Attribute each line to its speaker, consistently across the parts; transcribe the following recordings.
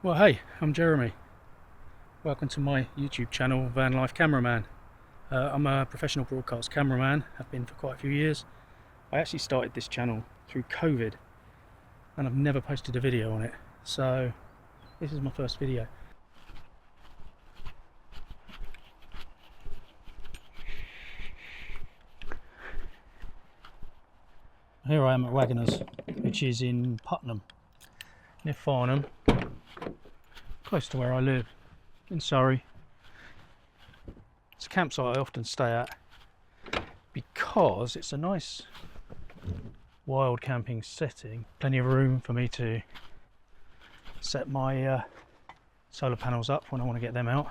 Speaker 1: Well, hey, I'm Jeremy. Welcome to my YouTube channel, Vanlife Cameraman. I'm a professional broadcast cameraman, have been for quite a few years. I actually started this channel through COVID and I've never posted a video on it, so this is my first video. Here I am at Wagoners, which is in Putnam, near Farnham, close to where I live, in Surrey. It's a campsite I often stay at because it's a nice wild camping setting. Plenty of room for me to set my solar panels up when I want to get them out.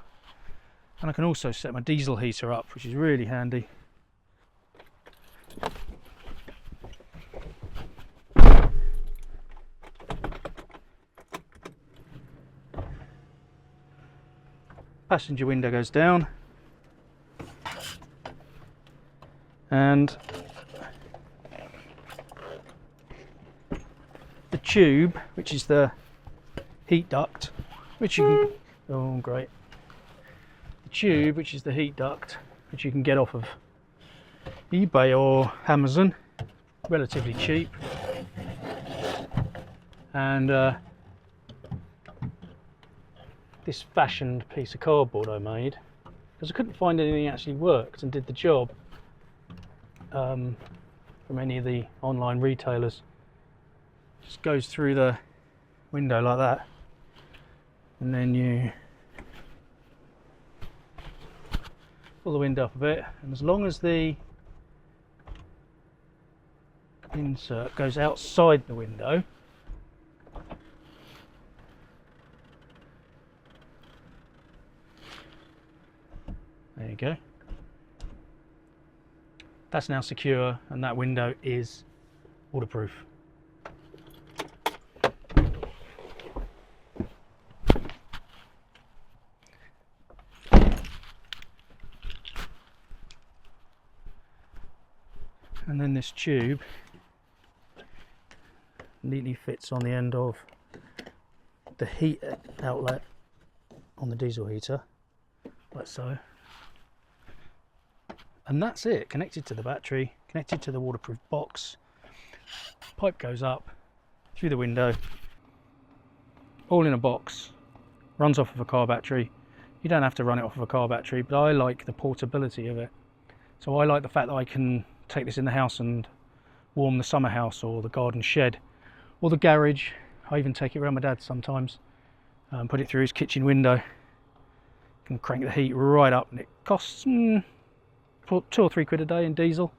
Speaker 1: And I can also set my diesel heater up, which is really handy. Passenger window goes down, and the tube, which is the heat duct, which you can, oh great, the tube, which is the heat duct, which you can get off of eBay or Amazon, relatively cheap, and this fashioned piece of cardboard I made because I couldn't find anything that actually worked and did the job from any of the online retailers. Just goes through the window like that, and then you pull the window up a bit, and as long as the insert goes outside the window, there you go. That's now secure, and that window is waterproof. And then this tube neatly fits on the end of the heat outlet on the diesel heater, like so. And that's it, connected to the battery, connected to the waterproof box. Pipe goes up through the window, all in a box, runs off of a car battery. You don't have to run it off of a car battery, but I like the portability of it. So I like the fact that I can take this in the house and warm the summer house or the garden shed or the garage. I even take it around my dad's sometimes, put it through his kitchen window. Can crank the heat right up, and it costs 2 or 3 quid a day in diesel.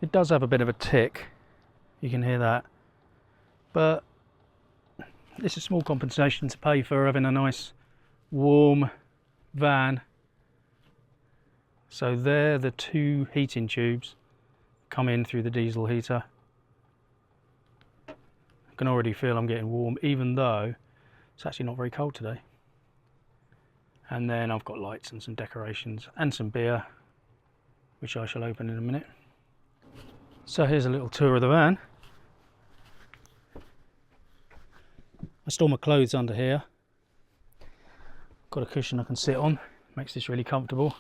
Speaker 1: It does have a bit of a tick, you can hear that, but it's a small compensation to pay for having a nice warm van. So there, the 2 heating tubes come in through the diesel heater. I can already feel I'm getting warm, even though it's actually not very cold today. And then I've got lights and some decorations and some beer, which I shall open in a minute. So here's a little tour of the van. I store my clothes under here. Got a cushion I can sit on, makes this really comfortable.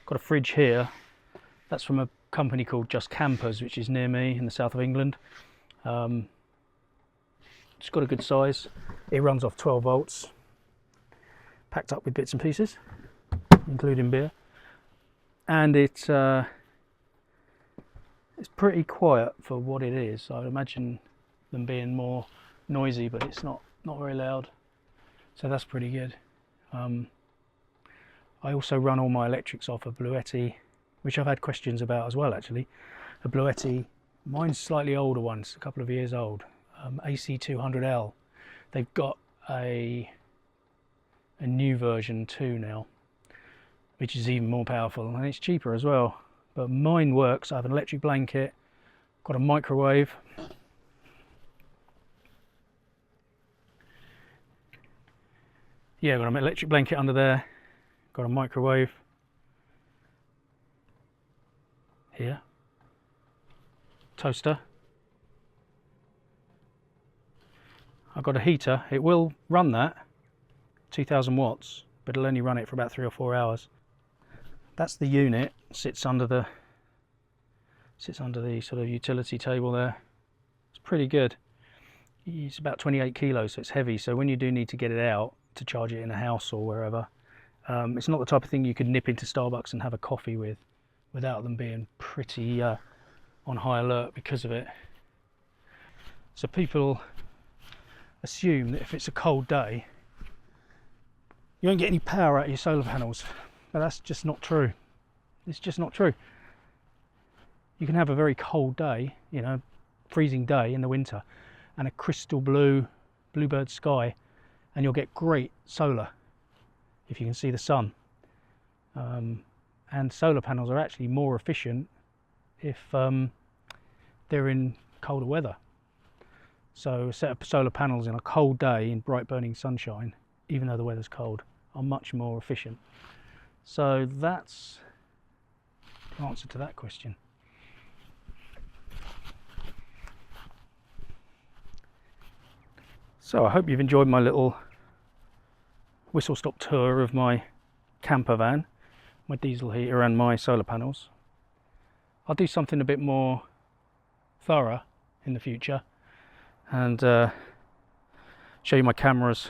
Speaker 1: Got a fridge here. That's from a company called Just Campers, which is near me in the south of England. It's got a good size. It runs off 12 volts, packed up with bits and pieces, including beer. And it's pretty quiet for what it is. I would imagine them being more noisy, but it's not very loud. So that's pretty good. I also run all my electrics off a Bluetti, which I've had questions about as well actually. A Bluetti, mine's slightly older one, it's a couple of years old. AC200L. They've got a new version 2 now, which is even more powerful, and it's cheaper as well. But mine works. I have an electric blanket, got a microwave, got an electric blanket under there, got a microwave, here, toaster. I've got a heater. It will run that 2000 watts, but it'll only run it for about 3 or 4 hours. That's the unit. Sits under the sort of utility table there. It's pretty good. It's about 28 kilos, so it's heavy. So when you do need to get it out to charge it in a house or wherever, it's not the type of thing you could nip into Starbucks and have a coffee with without them being pretty on high alert because of it. So people assume that if it's a cold day you won't get any power out of your solar panels, but that's just not true. It's just not true. You can have a very cold day, you know, freezing day in the winter, and a crystal bluebird sky, and you'll get great solar if you can see the sun. And solar panels are actually more efficient if they're in colder weather. So a set of solar panels in a cold day in bright burning sunshine, even though the weather's cold, are much more efficient. So that's the answer to that question. So I hope you've enjoyed my little whistle stop tour of my camper van, my diesel heater and my solar panels. I'll do something a bit more thorough in the future and show you my cameras,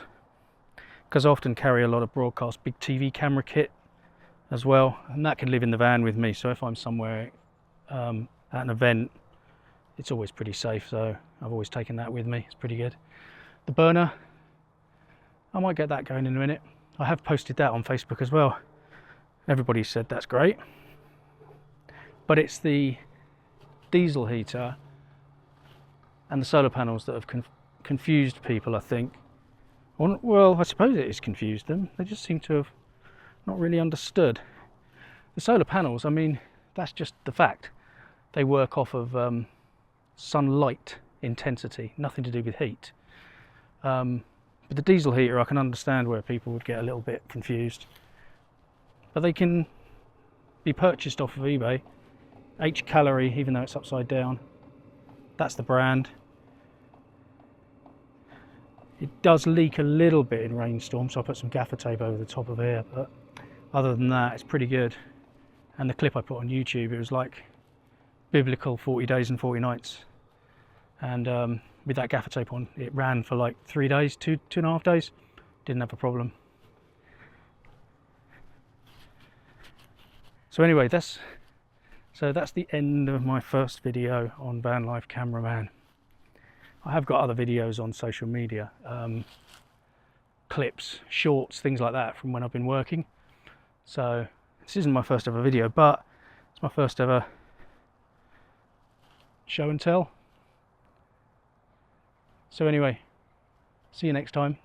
Speaker 1: because I often carry a lot of broadcast big TV camera kit as well, and that can live in the van with me. So if I'm somewhere at an event, it's always pretty safe, so I've always taken that with me. It's pretty good. The burner, I might get that going in a minute. I have posted that on Facebook as well. Everybody said that's great, but it's the diesel heater and the solar panels that have confused people, I think. Well, I suppose it has confused them. They just seem to have not really understood. The solar panels, I mean, that's just the fact. They work off of sunlight intensity, nothing to do with heat. But the diesel heater, I can understand where people would get a little bit confused. But they can be purchased off of eBay. H calorie, even though it's upside down. That's the brand. It does leak a little bit in rainstorms, so I put some gaffer tape over the top of here, but other than that, it's pretty good. And the clip I put on YouTube, it was like biblical 40 days and 40 nights. And with that gaffer tape on, it ran for like 3 days, two and a half days. Didn't have a problem. So anyway, that's the end of my first video on Vanlife Cameraman. I have got other videos on social media, clips, shorts, things like that from when I've been working. So this isn't my first ever video, but it's my first ever show and tell. So anyway, see you next time.